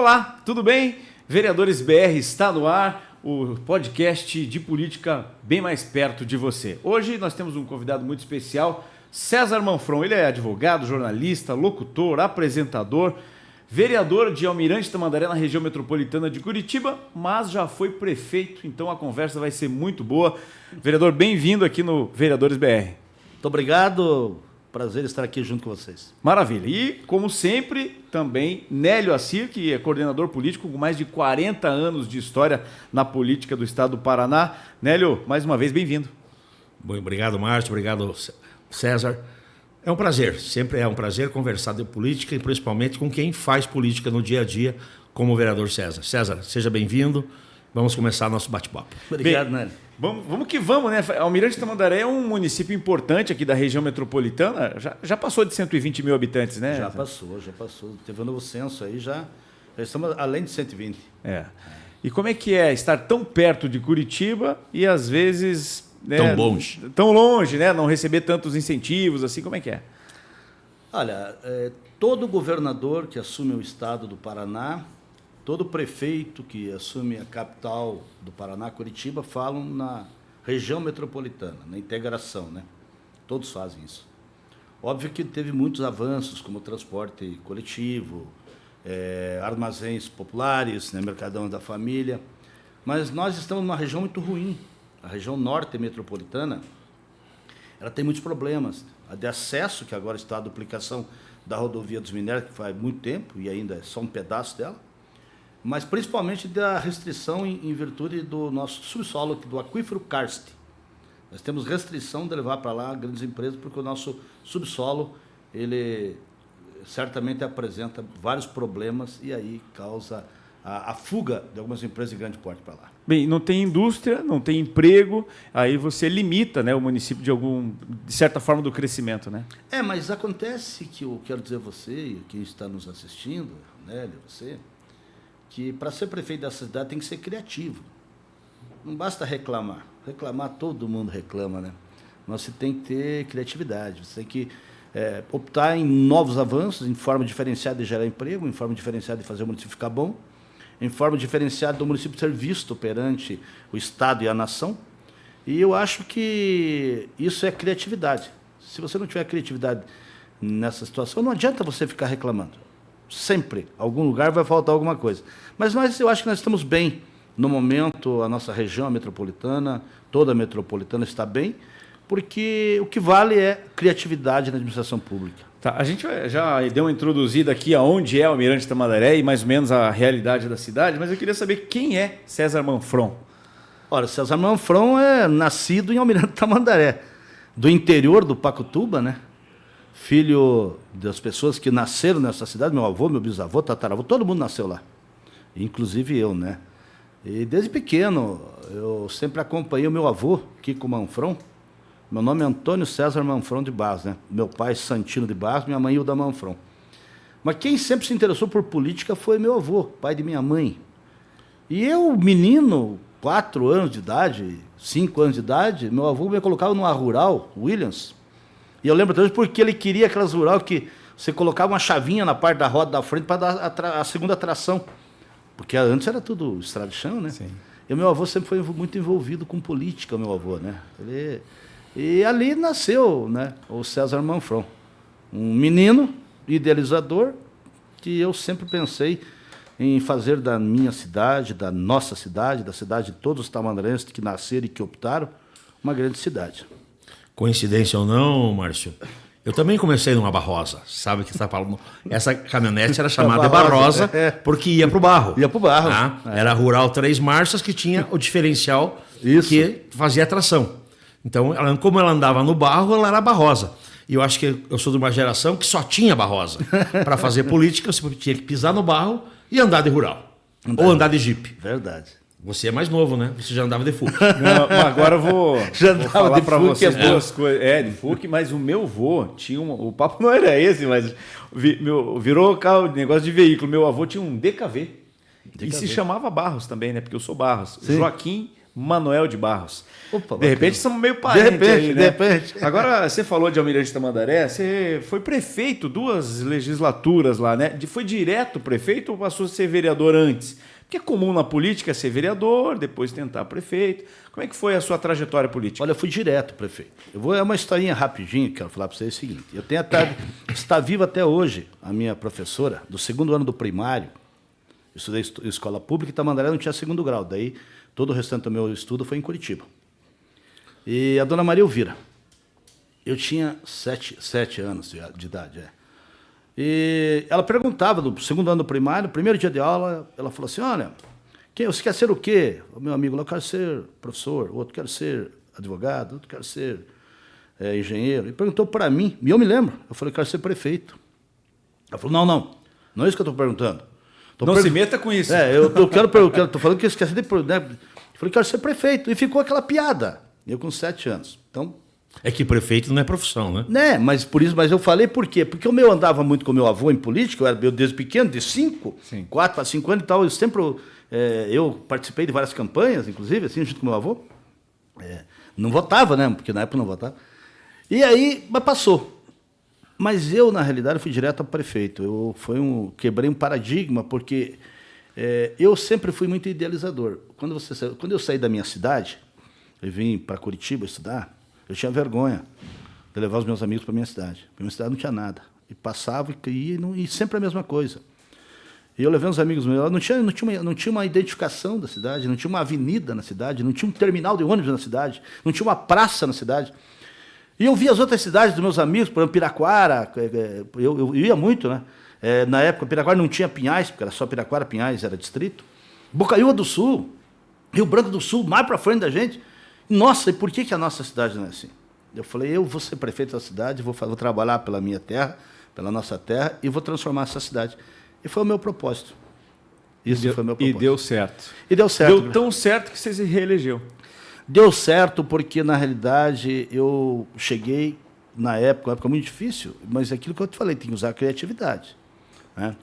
Olá, tudo bem? Vereadores BR está no ar, o podcast de política bem mais perto de você. Hoje nós temos um convidado muito especial, César Manfron. Ele é advogado, jornalista, locutor, apresentador, vereador de Almirante Tamandaré na região metropolitana de Curitiba, mas já foi prefeito, então a conversa vai ser muito boa. Vereador, bem-vindo aqui no Vereadores BR. Muito obrigado. Prazer estar aqui junto com vocês. Maravilha. E, como sempre, também Nélio Assir, que é coordenador político com mais de 40 anos de história na política do estado do Paraná. Nélio, mais uma vez, bem-vindo. Bom, obrigado, Márcio. Obrigado, César. É um prazer, sempre é um prazer conversar de política e principalmente com quem faz política no dia a dia, como o vereador César. César, seja bem-vindo. Vamos começar nosso bate-papo. Obrigado, Nélio. Vamos que vamos, né? Almirante Tamandaré é um município importante aqui da região metropolitana. Já passou de 120 mil habitantes, né? Já passou. Teve um novo censo aí, já estamos além de 120. É. E como é que é estar tão perto de Curitiba e às vezes... né, tão longe, né? Não receber tantos incentivos, assim, como é que é? Olha, todo governador que assume o estado do Paraná, todo prefeito que assume a capital do Paraná, Curitiba, falam na região metropolitana, na integração, né? Todos fazem isso. Óbvio que teve muitos avanços, como transporte coletivo, armazéns populares, né? Mercadão da família, mas nós estamos numa região muito ruim. A região norte metropolitana, ela tem muitos problemas. A de acesso, que agora está a duplicação da rodovia dos Minérios, que faz muito tempo, e ainda é só um pedaço dela, mas principalmente da restrição em virtude do nosso subsolo, do aquífero karst. Nós temos restrição de levar para lá grandes empresas, porque o nosso subsolo, ele certamente apresenta vários problemas e aí causa a fuga de algumas empresas de grande porte para lá. Bem, não tem indústria, não tem emprego, aí você limita, né, o município de certa forma do crescimento, né? Mas acontece que eu quero dizer a você e quem está nos assistindo, Nélio, você, que para ser prefeito dessa cidade tem que ser criativo. Não basta reclamar. Reclamar, todo mundo reclama, né? Mas você tem que ter criatividade, você tem que optar em novos avanços, em forma diferenciada de gerar emprego, em forma diferenciada de fazer o município ficar bom, em forma diferenciada do município ser visto perante o Estado e a nação. E eu acho que isso é criatividade. Se você não tiver criatividade nessa situação, não adianta você ficar reclamando. Sempre, algum lugar vai faltar alguma coisa. Mas eu acho que nós estamos bem. No momento, a nossa região metropolitana, toda a metropolitana está bem, porque o que vale é criatividade na administração pública. Tá, a gente já deu uma introduzida aqui aonde é o Almirante Tamandaré e mais ou menos a realidade da cidade, mas eu queria saber quem é César Manfron. Olha, César Manfron é nascido em Almirante Tamandaré, do interior do Pacatuba, né? Filho das pessoas que nasceram nessa cidade, meu avô, meu bisavô, tataravô, todo mundo nasceu lá, inclusive eu, né? E desde pequeno eu sempre acompanhei o meu avô, Kiko Manfron. Meu nome é Antônio César Manfron de Barros, né? Meu pai Santino de Barros, minha mãe Hilda Manfron. Mas quem sempre se interessou por política foi meu avô, pai de minha mãe. E eu, menino, 4 anos de idade, 5 anos de idade, meu avô me colocava numa rural, Williams. E eu lembro até hoje porque ele queria aquelas rural que você colocava uma chavinha na parte da roda da frente para dar a segunda tração. Porque antes era tudo estrada de chão, né? Sim. E o meu avô sempre foi muito envolvido com política, meu avô, né? E ali nasceu, né, o César Manfron, um menino idealizador que eu sempre pensei em fazer da minha cidade, da nossa cidade, da cidade de todos os tamandarenses que nasceram e que optaram, uma grande cidade. Coincidência ou não, Márcio? Eu também comecei numa Barrosa, sabe que está falando? Essa caminhonete era chamada de Barrosa porque ia para o barro. Ia para o barro. Era a Rural 3 Marças que tinha o diferencial que fazia a tração. Então, como ela andava no barro, ela era Barrosa. E eu acho que eu sou de uma geração que só tinha Barrosa. Para fazer política, você tinha que pisar no barro e andar de rural. Ou andar de jipe. Verdade. Você é mais novo, né? Você já andava de FUC. Não, agora eu vou falar para vocês duas duas coisas. De FUC, mas o meu avô tinha o papo não era esse, mas virou negócio de veículo. Meu avô tinha um DKV. E se chamava Barros também, né? Porque eu sou Barros. Sim. Joaquim Manuel de Barros. Opa, de repente somos meio parentes aí, né? De repente. Agora, você falou de Almirante Tamandaré, você foi prefeito 2 legislaturas lá, né? Foi direto prefeito ou passou a ser vereador antes? Porque é comum na política ser vereador, depois tentar prefeito. Como é que foi a sua trajetória política? Olha, eu fui direto prefeito. É uma historinha rapidinho que eu quero falar para vocês é o seguinte. Eu tenho está viva até hoje a minha professora, do 2º ano do primário. Eu estudei escola pública e Tamandaré não tinha 2º grau. Daí, todo o restante do meu estudo foi em Curitiba. E a dona Maria Elvira. Eu tinha 7 anos de idade. E ela perguntava, do 2º ano do primário, no primeiro dia de aula, ela falou assim, olha, você quer ser o quê? O meu amigo lá, eu quero ser professor, o outro quer ser advogado, o outro quer ser engenheiro. E perguntou para mim, e eu me lembro, eu falei, quero ser prefeito. Ela falou, não é isso que eu estou perguntando. Se meta com isso. Estou falando que esqueci de... Né? Eu falei, quero ser prefeito. E ficou aquela piada. Eu com 7 anos. Então... É que prefeito não é profissão, né? Mas eu falei por quê? Porque eu andava muito com meu avô em política, eu desde pequeno, de 4 a 5 anos e tal, eu sempre... eu participei de várias campanhas, inclusive, assim, junto com meu avô. Não votava, né? Porque na época não votava. E aí, mas passou. Mas eu, na realidade, fui direto a prefeito. Quebrei um paradigma, porque eu sempre fui muito idealizador. Quando eu saí da minha cidade, eu vim para Curitiba estudar, eu tinha vergonha de levar os meus amigos para a minha cidade. Porque minha cidade não tinha nada. E passava e sempre a mesma coisa. E eu levei uns amigos meus, não tinha uma identificação da cidade, não tinha uma avenida na cidade, não tinha um terminal de ônibus na cidade, não tinha uma praça na cidade. E eu via as outras cidades dos meus amigos, por exemplo, Piraquara, eu ia muito, né? Na época, Piraquara não tinha Pinhais, porque era só Piraquara, Pinhais era distrito. Bocaiúva do Sul, Rio Branco do Sul, mais para frente da gente. Nossa, e por que a nossa cidade não é assim? Eu falei, eu vou ser prefeito da cidade, vou trabalhar pela minha terra, pela nossa terra, e vou transformar essa cidade. E foi o meu propósito. Foi o meu propósito. E deu certo. Deu tão certo que você se reelegeu. Deu certo porque, na realidade, eu cheguei, na época, uma época muito difícil, mas é aquilo que eu te falei, tem que usar a criatividade. Né?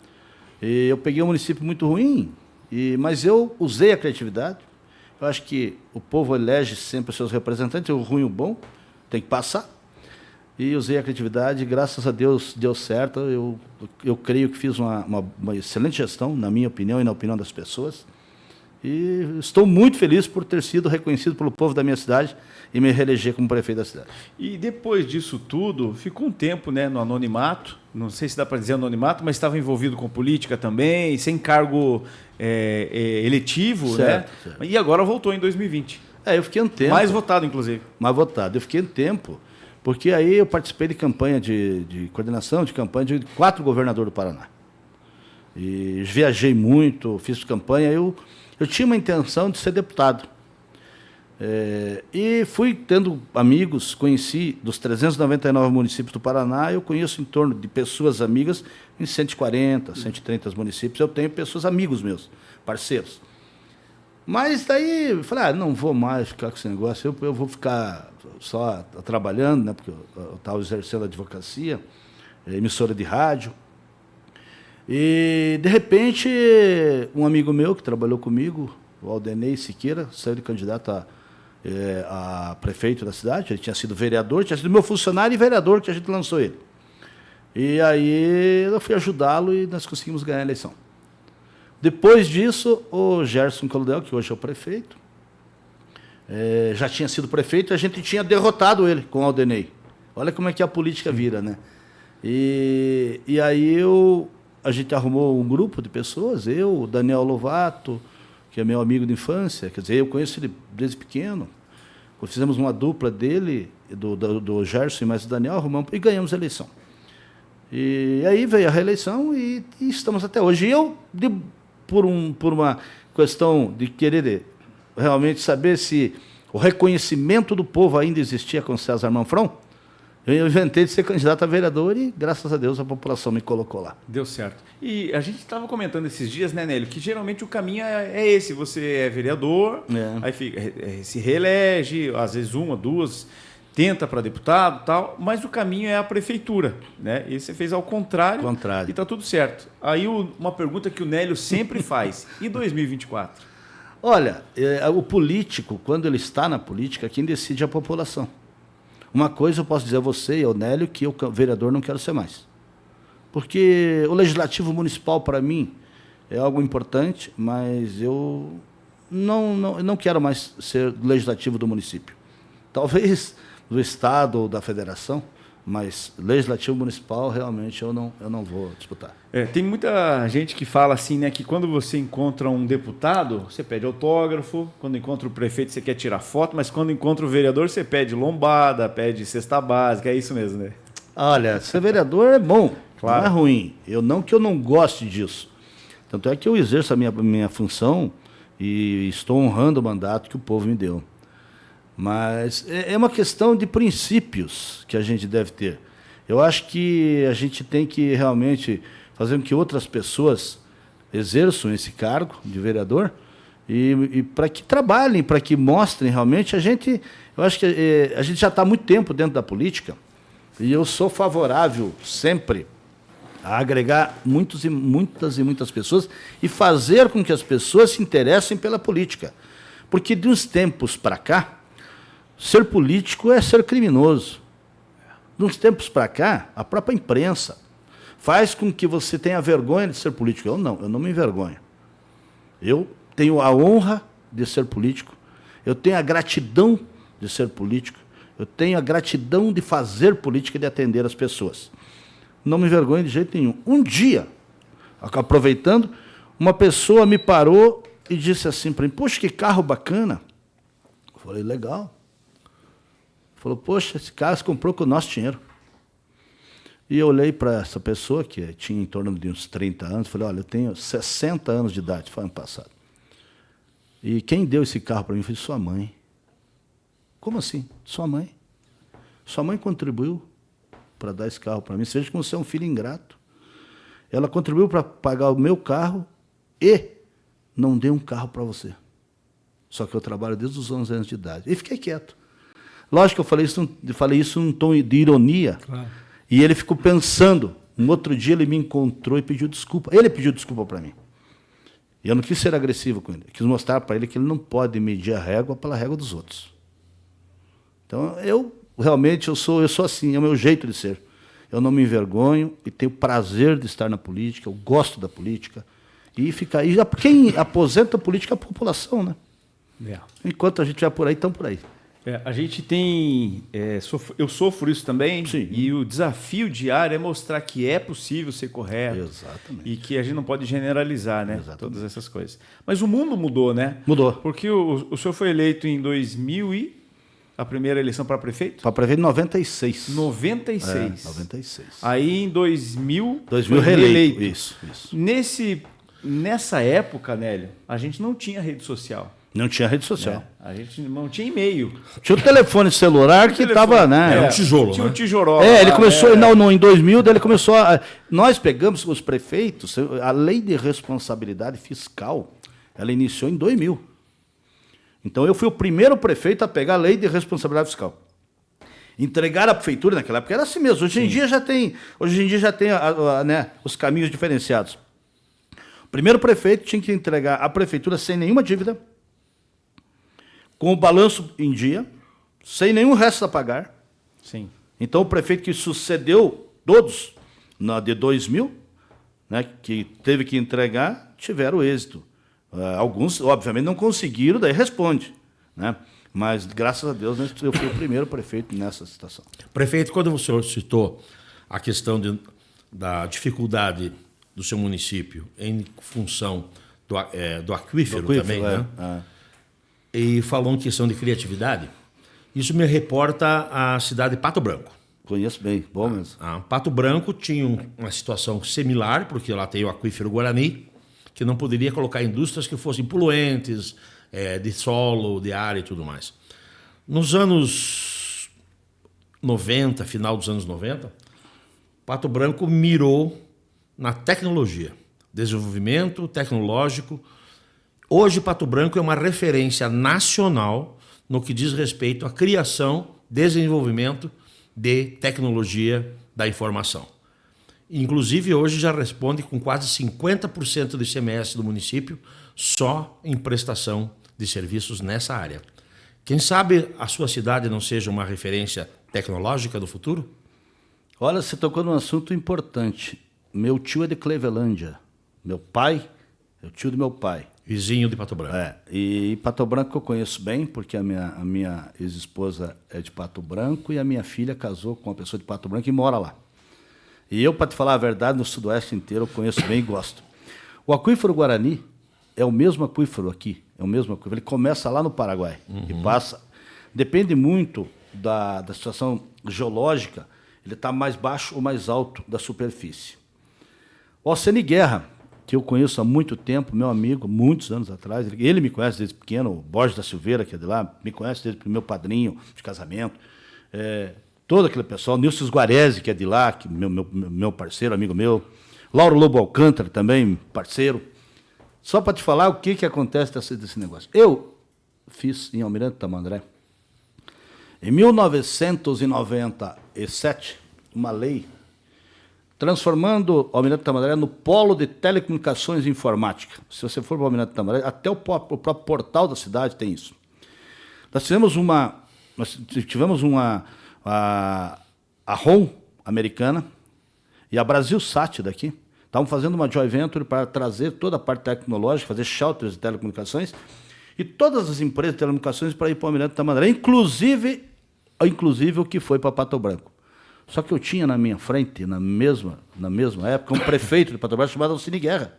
E eu peguei um município muito ruim, mas eu usei a criatividade. Eu acho que o povo elege sempre os seus representantes, o ruim e o bom, tem que passar. E usei a criatividade, e graças a Deus deu certo. Eu creio que fiz uma excelente gestão, na minha opinião e na opinião das pessoas. E estou muito feliz por ter sido reconhecido pelo povo da minha cidade e me reeleger como prefeito da cidade. E depois disso tudo, ficou um tempo, né, no anonimato, não sei se dá para dizer anonimato, mas estava envolvido com política também, sem cargo eletivo, certo, né? Certo. E agora voltou em 2020. Eu fiquei um tempo. Mais votado, inclusive. Mais votado. Eu fiquei um tempo, porque aí eu participei de campanha de coordenação, de campanha de 4 governadores do Paraná. E viajei muito, fiz campanha, eu tinha uma intenção de ser deputado. E fui tendo amigos, conheci dos 399 municípios do Paraná, eu conheço em torno de pessoas amigas em 140, 130 municípios, eu tenho pessoas amigos meus, parceiros. Mas daí eu falei, não vou mais ficar com esse negócio, eu vou ficar só trabalhando, né, porque eu estava exercendo a advocacia, emissora de rádio. E, de repente, um amigo meu que trabalhou comigo, o Aldenei Siqueira, saiu de candidato a prefeito da cidade. Ele tinha sido vereador, tinha sido meu funcionário e vereador, que a gente lançou ele. E aí eu fui ajudá-lo e nós conseguimos ganhar a eleição. Depois disso, o Gerson Colodel, que hoje é o prefeito, já tinha sido prefeito e a gente tinha derrotado ele com o Aldenei. Olha como é que a política vira, né? E aí a gente arrumou um grupo de pessoas, eu, o Daniel Lovato, que é meu amigo de infância, quer dizer, eu conheço ele desde pequeno. Fizemos uma dupla dele, do Gerson e mais do Daniel, arrumamos e ganhamos a eleição. E aí veio a reeleição e estamos até hoje. E eu, por uma questão de querer realmente saber se o reconhecimento do povo ainda existia com César Manfron, eu inventei de ser candidato a vereador e, graças a Deus, a população me colocou lá. Deu certo. E a gente estava comentando esses dias, né, Nélio, que geralmente o caminho é esse. Você é vereador, aí se reelege, às vezes 1, 2, tenta para deputado e tal, mas o caminho é a prefeitura, né? E você fez ao contrário. E está tudo certo. Aí uma pergunta que o Nélio sempre faz. E 2024? Olha, o político, quando ele está na política, quem decide é a população. Uma coisa eu posso dizer a você e ao Nélio, que eu, vereador, não quero ser mais. Porque o legislativo municipal, para mim, é algo importante, mas eu não quero mais ser legislativo do município. Talvez do Estado ou da Federação, mas legislativo municipal, realmente, eu não vou disputar. Tem muita gente que fala assim, né, que quando você encontra um deputado, você pede autógrafo, quando encontra o prefeito você quer tirar foto, mas quando encontra o vereador você pede lombada, pede cesta básica, é isso mesmo, né? Olha, ser vereador é bom, claro. Não é ruim. Não que eu não goste disso. Tanto é que eu exerço a minha função e estou honrando o mandato que o povo me deu. Mas é uma questão de princípios que a gente deve ter. Eu acho que a gente tem que realmente fazer com que outras pessoas exerçam esse cargo de vereador e para que trabalhem, para que mostrem realmente. Eu acho que a gente já está há muito tempo dentro da política e eu sou favorável sempre a agregar muitas e muitas pessoas e fazer com que as pessoas se interessem pela política. Porque de uns tempos para cá, ser político é ser criminoso. De uns tempos para cá, a própria imprensa faz com que você tenha vergonha de ser político. Eu não me envergonho. Eu tenho a honra de ser político, eu tenho a gratidão de ser político, eu tenho a gratidão de fazer política e de atender as pessoas. Não me envergonho de jeito nenhum. Um dia, aproveitando, uma pessoa me parou e disse assim para mim: poxa, que carro bacana. Eu falei: legal. Falou: poxa, esse carro você comprou com o nosso dinheiro. E eu olhei para essa pessoa, que tinha em torno de uns 30 anos, falei: olha, eu tenho 60 anos de idade, foi ano passado. E quem deu esse carro para mim foi sua mãe. Como assim? Sua mãe. Sua mãe contribuiu para dar esse carro para mim. Você veja como você é um filho ingrato. Ela contribuiu para pagar o meu carro e não deu um carro para você. Só que eu trabalho desde os 11 anos de idade. E fiquei quieto. Lógico que eu falei isso num tom de ironia. Claro. E ele ficou pensando. Um outro dia ele me encontrou e pediu desculpa. Ele pediu desculpa para mim. E eu não quis ser agressivo com ele. Eu quis mostrar para ele que ele não pode medir a régua pela régua dos outros. Então, realmente eu sou assim, é o meu jeito de ser. Eu não me envergonho e tenho prazer de estar na política, eu gosto da política. E quem aposenta a política é a população, né? Enquanto a gente vai por aí, estamos por aí. A gente tem... eu sofro isso também. Sim. E o desafio diário é mostrar que é possível ser correto. Exatamente. E que a gente não pode generalizar, né? Exatamente. Todas essas coisas. Mas o mundo mudou, né? Mudou. Porque o senhor foi eleito em 2000 e... A primeira eleição para prefeito? Para prefeito em 96. 96. 96. Aí em 2000 reeleito. Isso. Nessa época, Nélio, a gente não tinha rede social. Não tinha rede social. A gente não tinha e-mail. Tinha o telefone celular que estava, né? Era um tijolo. Tinha um tijolo. Ele começou, em 2000, ele começou nós pegamos os prefeitos, a lei de responsabilidade fiscal, ela iniciou em 2000. Então, eu fui o primeiro prefeito a pegar a lei de responsabilidade fiscal. Entregar à prefeitura, naquela época era assim mesmo. Hoje em dia já tem né, os caminhos diferenciados. O primeiro prefeito tinha que entregar à prefeitura sem nenhuma dívida, com o balanço em dia, sem nenhum resto a pagar. Sim. Então, o prefeito que sucedeu todos na de 2000, né, que teve que entregar, tiveram êxito. Alguns, obviamente, não conseguiram, daí responde. Né? Mas, graças a Deus, eu fui o primeiro prefeito nessa situação. Prefeito, quando o senhor citou a questão da dificuldade do seu município em função do aquífero também, né? E falou em questão de criatividade, isso me reporta a cidade de Pato Branco. Conheço bem, bom mesmo. Pato Branco tinha uma situação similar, porque lá tem o aquífero Guarani, que não poderia colocar indústrias que fossem poluentes, de solo, de ar e tudo mais. Nos anos 90, final dos anos 90, Pato Branco mirou na tecnologia, desenvolvimento tecnológico. Hoje, Pato Branco é uma referência nacional no que diz respeito à criação, desenvolvimento de tecnologia da informação. Inclusive, hoje já responde com quase 50% do ICMS do município só em prestação de serviços nessa área. Quem sabe a sua cidade não seja uma referência tecnológica do futuro? Olha, você tocou num assunto importante. Meu tio é de Clevelândia. Meu pai é o tio do meu pai. Vizinho de Pato Branco. E Pato Branco eu conheço bem, porque a minha ex-esposa é de Pato Branco e a minha filha casou com uma pessoa de Pato Branco e mora lá. E eu, para te falar a verdade, no Sudoeste inteiro eu conheço bem e gosto. O aquífero Guarani é o mesmo aquífero aqui, é o mesmo aquífero. Ele começa lá no Paraguai e passa. Depende muito da situação geológica, ele está mais baixo ou mais alto da superfície. O Alceni Guerra, que eu conheço há muito tempo, meu amigo, muitos anos atrás, ele me conhece desde pequeno, o Borges da Silveira, que é de lá, me conhece desde o meu padrinho de casamento, todo aquele pessoal, Nilson Guarese, que é de lá, que meu parceiro, amigo meu, Lauro Lobo Alcântara, também parceiro. Só para te falar o que acontece desse negócio. Eu fiz em Almirante Tamandaré, em 1997, uma lei transformando o Almirante Tamandaré no polo de telecomunicações e informática. Se você for para o Almirante Tamandaré, até o próprio portal da cidade tem isso. Nós tivemos a ROM americana e a Brasilsat daqui. Estavam fazendo uma joint venture para trazer toda a parte tecnológica, fazer shelters de telecomunicações e todas as empresas de telecomunicações para ir para o Almirante Tamandaré, inclusive o que foi para Pato Branco. Só que eu tinha na minha frente, na mesma época, um prefeito de Pato Branco chamado Alceni Guerra.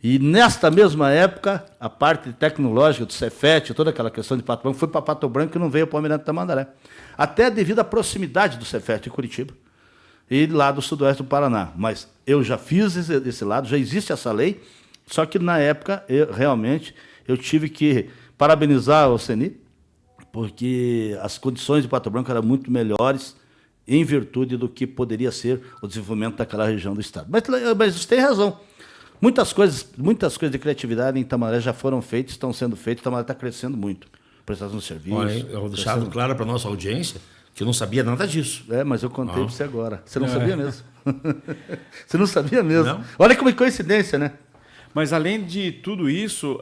E nesta mesma época, a parte tecnológica do Cefet, toda aquela questão de Pato Branco, foi para Pato Branco e não veio para o Almirante Tamandaré. Até devido à proximidade do Cefet em Curitiba e lá do sudoeste do Paraná. Mas eu já fiz esse lado, já existe essa lei, só que na época, eu tive que parabenizar o Alceni, porque as condições de Pato Branco eram muito melhores em virtude do que poderia ser o desenvolvimento daquela região do estado. Mas você tem razão. Muitas coisas de criatividade em Tamandaré já foram feitas, estão sendo feitas, Tamandaré está crescendo muito. Prestação de serviço. Olha, eu vou deixar claro para a nossa audiência que eu não sabia nada disso. Mas eu contei para você agora. Você não sabia mesmo. Você não sabia mesmo. Não? Olha que coincidência, né? Mas além de tudo isso,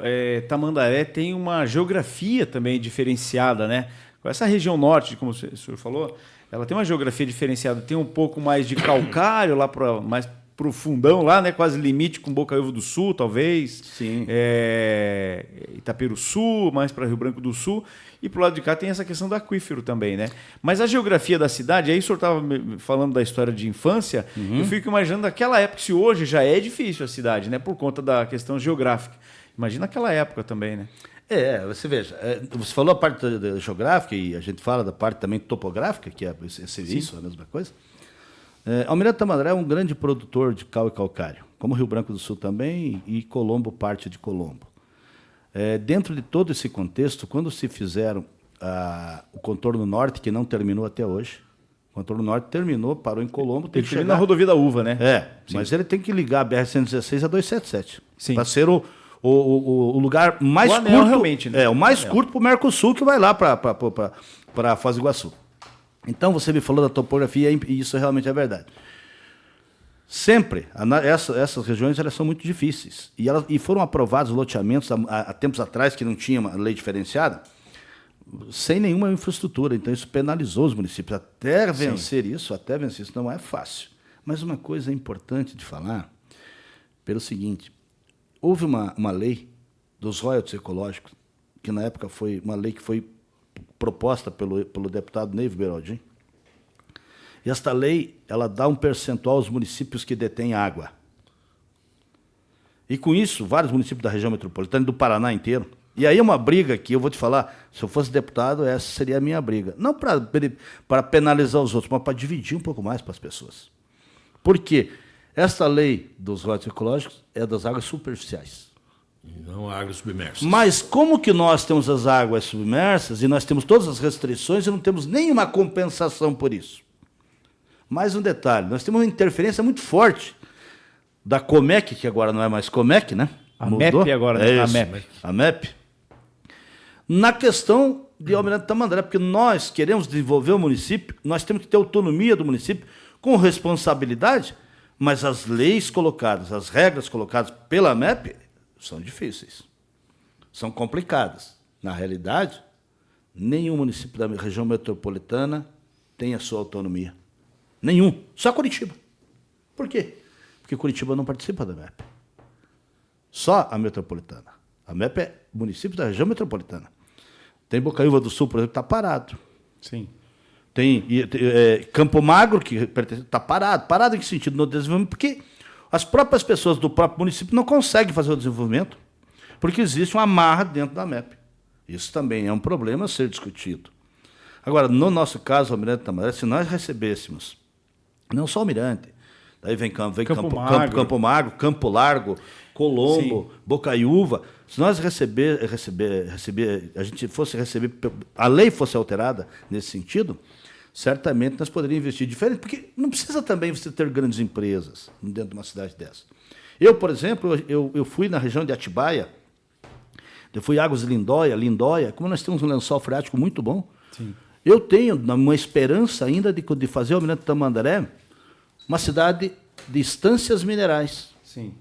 Tamandaré tem uma geografia também diferenciada, né? Essa região norte, como o senhor falou, ela tem uma geografia diferenciada, tem um pouco mais de calcário lá mais para o fundão lá, né? Quase limite com Bocaiúva do Sul, talvez. Sim. Itaperuçu, mais para Rio Branco do Sul. E para o lado de cá tem essa questão do aquífero também, né? Mas a geografia da cidade, aí o senhor estava falando da história de infância, eu fico imaginando aquela época, se hoje já é difícil a cidade, né? Por conta da questão geográfica. Imagina aquela época também, né? Você veja, você falou a parte da geográfica e a gente fala da parte também topográfica, que é isso, a mesma coisa. Almirante Tamandaré é um grande produtor de cal e calcário, como Rio Branco do Sul também e Colombo, parte de Colombo. Dentro de todo esse contexto, quando se fizeram o contorno norte, que não terminou até hoje, o contorno norte terminou, parou em Colombo, tem que chegar na rodovia da Uva, né? Mas ele tem que ligar a BR-116 a 277, para ser o lugar mais curto, realmente, né? O mais curto para o Mercosul, que vai lá para Foz do Iguaçu. Então, você me falou da topografia, e isso realmente é verdade. Sempre, essas regiões elas são muito difíceis. E foram aprovados loteamentos há tempos atrás, que não tinha uma lei diferenciada, sem nenhuma infraestrutura. Então, isso penalizou os municípios. Até vencer isso não é fácil. Mas uma coisa importante de falar, pelo seguinte, houve uma lei dos royalties ecológicos, que na época foi uma lei que foi proposta pelo deputado Neivo Beraldin. E esta lei, ela dá um percentual aos municípios que detêm água. E com isso, vários municípios da região metropolitana e do Paraná inteiro. E aí uma briga que eu vou te falar, se eu fosse deputado, essa seria a minha briga. Não para penalizar os outros, mas para dividir um pouco mais para as pessoas. Por quê? Esta lei dos royalties ecológicos é das águas superficiais. Não águas submersas. Mas como que nós temos as águas submersas e nós temos todas as restrições e não temos nenhuma compensação por isso? Mais um detalhe, nós temos uma interferência muito forte da Comec, que agora não é mais Comec, né? A MEP agora, né? A MEP. Na questão de Almirante Tamandaré, porque nós queremos desenvolver o município, nós temos que ter autonomia do município com responsabilidade, mas as leis colocadas, as regras colocadas pela MEP são difíceis, são complicadas. Na realidade, nenhum município da região metropolitana tem a sua autonomia. Nenhum. Só Curitiba. Por quê? Porque Curitiba não participa da MEP. Só a metropolitana. A MEP é município da região metropolitana. Tem Bocaiúva do Sul, por exemplo, está parado. Sim. Tem Campo Magro, que está parado. Parado em que sentido? No desenvolvimento, porque as próprias pessoas do próprio município não conseguem fazer o desenvolvimento, porque existe uma amarra dentro da MEP. Isso também é um problema a ser discutido. Agora, no nosso caso, Almirante Tamandaré, se nós recebêssemos, não só Almirante, daí vem Campo Magro, Campo Largo, Colombo, sim, Bocaiúva, se nós a gente fosse receber, a lei fosse alterada nesse sentido, certamente nós poderíamos investir diferente, porque não precisa também você ter grandes empresas dentro de uma cidade dessa. Eu, por exemplo, eu fui na região de Atibaia, eu fui Águas de Lindóia, como nós temos um lençol freático muito bom, sim, eu tenho uma esperança ainda de fazer o Almirante Tamandaré uma cidade de estâncias minerais. Sim.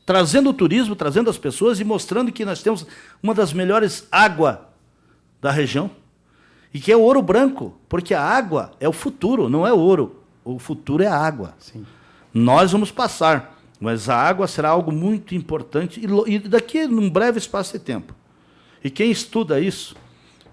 Trazendo o turismo, trazendo as pessoas e mostrando que nós temos uma das melhores águas da região. E que é o ouro branco, porque a água é o futuro, não é o ouro. O futuro é a água. Sim. Nós vamos passar, mas a água será algo muito importante e daqui num breve espaço de tempo. E quem estuda isso,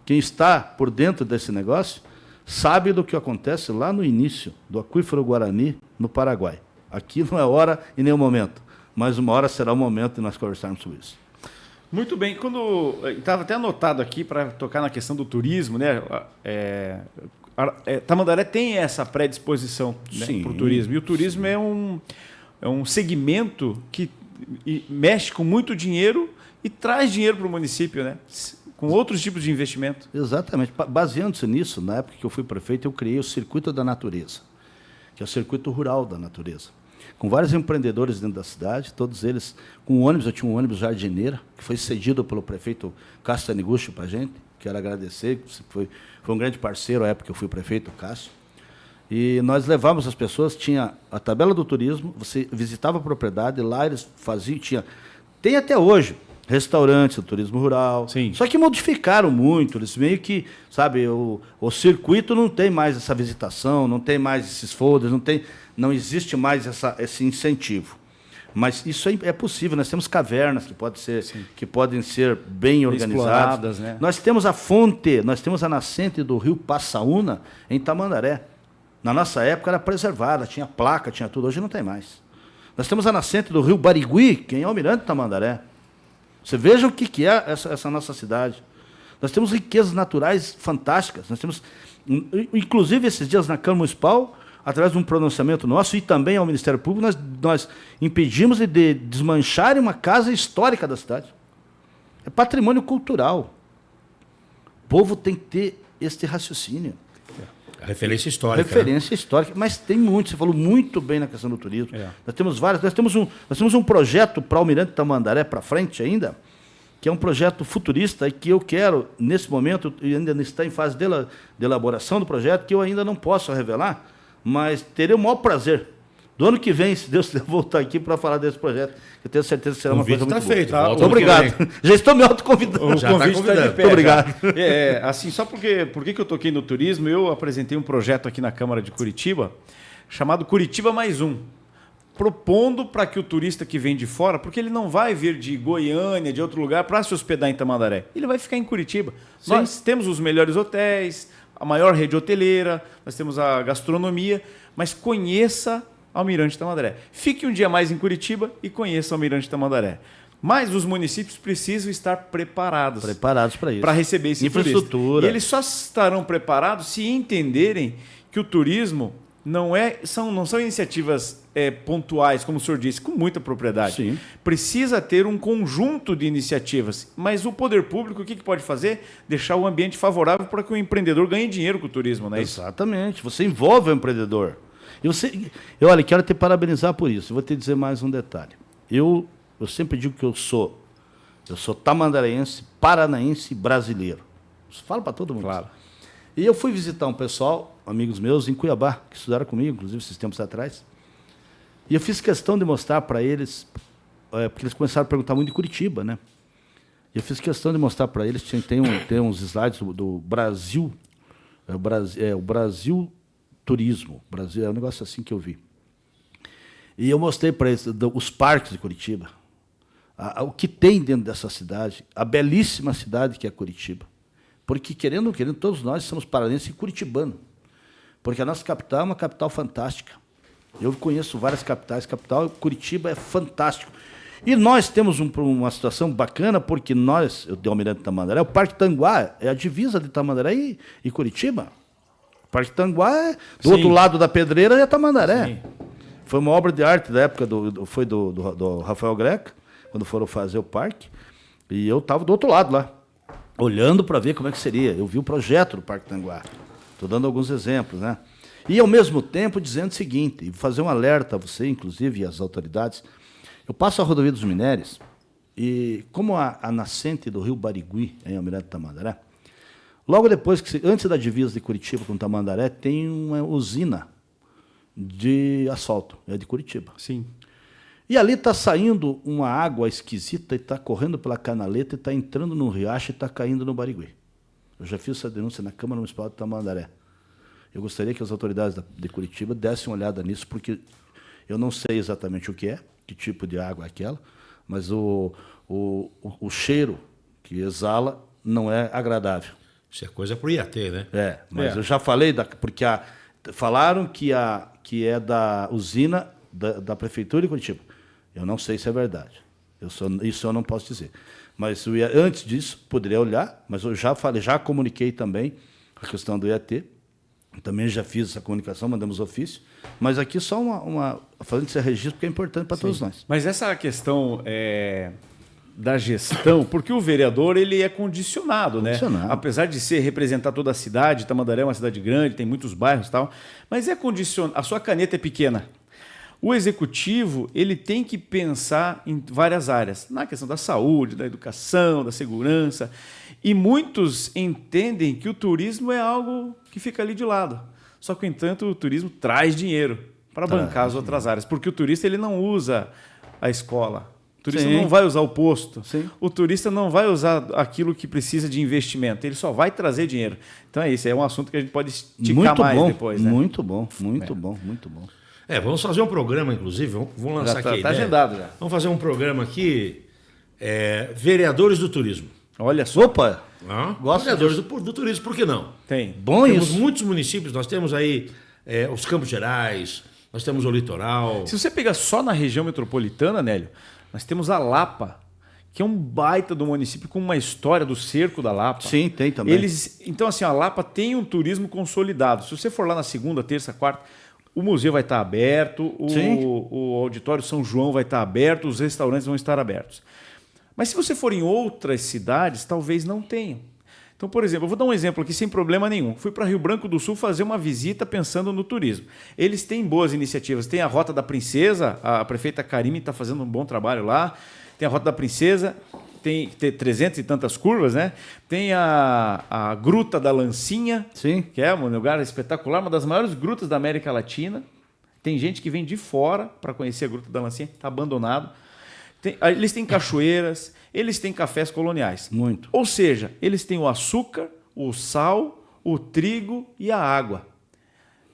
quem está por dentro desse negócio, sabe do que acontece lá no início do aquífero Guarani, no Paraguai. Aqui não é hora e nem o momento, mas uma hora será o momento de nós conversarmos sobre isso. Muito bem. Quando estava até anotado aqui para tocar na questão do turismo, né? Tamandaré tem essa predisposição, né, para o turismo. E o turismo é um segmento que mexe com muito dinheiro e traz dinheiro para o município, né? Com outros tipos de investimento. Exatamente. Baseando-se nisso, na época que eu fui prefeito, eu criei o Circuito da Natureza, que é o Circuito Rural da Natureza, com vários empreendedores dentro da cidade, todos eles com ônibus. Eu tinha um ônibus jardineira, que foi cedido pelo prefeito Cássio Taniguchi para a gente. Quero agradecer, foi um grande parceiro à época que eu fui prefeito, o Cássio. E nós levávamos as pessoas, tinha a tabela do turismo, você visitava a propriedade, lá eles faziam, tem até hoje, restaurantes do turismo rural. Sim. Só que modificaram muito, eles meio que, sabe, o circuito não tem mais essa visitação, não tem mais esses folders, não existe mais esse incentivo. Mas isso é possível, nós temos cavernas que podem ser bem organizadas. Né? Nós temos a fonte, nós temos a nascente do rio Passaúna em Tamandaré. Na nossa época era preservada, tinha placa, tinha tudo, hoje não tem mais. Nós temos a nascente do rio Barigui, que é em Almirante Tamandaré. Você veja o que é essa nossa cidade. Nós temos riquezas naturais fantásticas. Nós temos, inclusive, esses dias na Câmara Municipal, através de um pronunciamento nosso e também ao Ministério Público, nós impedimos de desmancharem uma casa histórica da cidade. É patrimônio cultural. O povo tem que ter este raciocínio. Referência histórica. Referência histórica, mas tem muito, você falou muito bem na questão do turismo. Nós temos várias, nós temos um projeto para o Almirante Tamandaré para frente ainda, que é um projeto futurista e que eu quero, nesse momento, ainda está em fase de elaboração do projeto, que eu ainda não posso revelar, mas terei o maior prazer. Do ano que vem, se Deus quiser, voltar aqui para falar desse projeto. Eu tenho certeza que será uma coisa muito boa. Feito, muito obrigado. Já estou me autoconvidando. O convite está de pé. Muito obrigado. Assim, só por que eu toquei no turismo, eu apresentei um projeto aqui na Câmara de Curitiba, chamado Curitiba Mais Um, propondo para que o turista que vem de fora, porque ele não vai vir de Goiânia, de outro lugar, para se hospedar em Tamandaré. Ele vai ficar em Curitiba. Sim. Nós temos os melhores hotéis, a maior rede hoteleira, nós temos a gastronomia, mas conheça Almirante Tamandaré. Fique um dia mais em Curitiba e conheça Almirante Tamandaré. Mas os municípios precisam estar preparados para isso, para receber esse infraestrutura. Turista. E eles só estarão preparados se entenderem que o turismo não são iniciativas pontuais, como o senhor disse, com muita propriedade. Sim. Precisa ter um conjunto de iniciativas. Mas o poder público, o que pode fazer? Deixar o ambiente favorável para que o empreendedor ganhe dinheiro com o turismo, não é isso? Exatamente. Você envolve o empreendedor. Olha, quero te parabenizar por isso. Eu vou te dizer mais um detalhe. Eu sempre digo que eu sou tamandarense, paranaense e brasileiro. Isso falo para todo mundo. Claro. E eu fui visitar um pessoal, amigos meus, em Cuiabá, que estudaram comigo, inclusive, esses tempos atrás. E eu fiz questão de mostrar para eles porque eles começaram a perguntar muito de Curitiba, né? Eu fiz questão de mostrar para eles, tem uns slides do Brasil, o Brasil Turismo, Brasil, é um negócio assim que eu vi. E eu mostrei para eles os parques de Curitiba, o que tem dentro dessa cidade, a belíssima cidade que é Curitiba. Porque, querendo ou não querendo, todos nós somos paranenses e curitibanos. Porque a nossa capital é uma capital fantástica. Eu conheço várias capitais, Curitiba é fantástico. E nós temos uma situação bacana, porque nós, eu dei Almirante Tamandaré, o Parque Tanguá é a divisa de Tamandaré e Curitiba. O Parque Tanguá é do outro lado da Pedreira é Tamandaré. Sim. Foi uma obra de arte da época do Rafael Greca, quando foram fazer o parque. E eu estava do outro lado lá, olhando para ver como é que seria. Eu vi o projeto do Parque Tanguá. Estou dando alguns exemplos, né? E, ao mesmo tempo, dizendo o seguinte, e fazer um alerta a você, inclusive, e às autoridades. Eu passo a rodovia dos Minérios, e como a nascente do rio Barigui, em Almirante Tamandaré, logo depois, antes da divisa de Curitiba com Tamandaré, tem uma usina de asfalto, é de Curitiba. Sim. E ali está saindo uma água esquisita, e está correndo pela canaleta, e está entrando no riacho e está caindo no Barigui. Eu já fiz essa denúncia na Câmara Municipal de Tamandaré. Eu gostaria que as autoridades de Curitiba dessem uma olhada nisso, porque eu não sei exatamente o que é, que tipo de água é aquela, mas o cheiro que exala não é agradável. Isso é coisa para o IAT, né? Mas eu já falei, porque falaram que é da usina da Prefeitura de Curitiba. Eu não sei se é verdade. Isso eu não posso dizer. Mas antes disso, poderia olhar, mas eu já comuniquei também a questão do IAT. Também já fiz essa comunicação, mandamos ofício. Mas aqui só fazendo esse registro, porque é importante para todos nós. Mas essa questão da gestão, porque o vereador ele é condicionado, né? Apesar de representar toda a cidade, Tamandaré é uma cidade grande, tem muitos bairros e tal, mas é condicionado. A sua caneta é pequena. O executivo ele tem que pensar em várias áreas, na questão da saúde, da educação, da segurança. E muitos entendem que o turismo é algo que fica ali de lado. Só que, no entanto, o turismo traz dinheiro para bancar as outras áreas. Porque o turista ele não usa a escola. O turista não vai usar o posto. Sim. O turista não vai usar aquilo que precisa de investimento. Ele só vai trazer dinheiro. Então é isso. É um assunto que a gente pode esticar mais depois. Né? Muito bom. Muito bom. Vamos fazer um programa, inclusive. Vamos lançar aqui. Está agendado já. Vamos fazer um programa aqui. Vereadores do turismo. Olha só. Opa! Vereadores do turismo, por que não? Temos isso. Muitos municípios, nós temos aí os Campos Gerais, nós temos o litoral. Se você pegar só na região metropolitana, Nélio, nós temos a Lapa, que é um baita do município com uma história do cerco da Lapa. Sim, tem também. Então, assim, a Lapa tem um turismo consolidado. Se você for lá na segunda, terça, quarta, o museu vai estar aberto, o auditório São João vai estar aberto, os restaurantes vão estar abertos. Mas se você for em outras cidades, talvez não tenham. Então, por exemplo, eu vou dar um exemplo aqui sem problema nenhum. Fui para Rio Branco do Sul fazer uma visita pensando no turismo. Eles têm boas iniciativas. Tem a Rota da Princesa, a prefeita Karime está fazendo um bom trabalho lá. Tem a Rota da Princesa, tem 300 e tantas curvas, né? Tem a Gruta da Lancinha, que é um lugar espetacular, uma das maiores grutas da América Latina. Tem gente que vem de fora para conhecer a Gruta da Lancinha, está abandonado. Eles têm cachoeiras, eles têm cafés coloniais. Muito. Ou seja, eles têm o açúcar, o sal, o trigo e a água.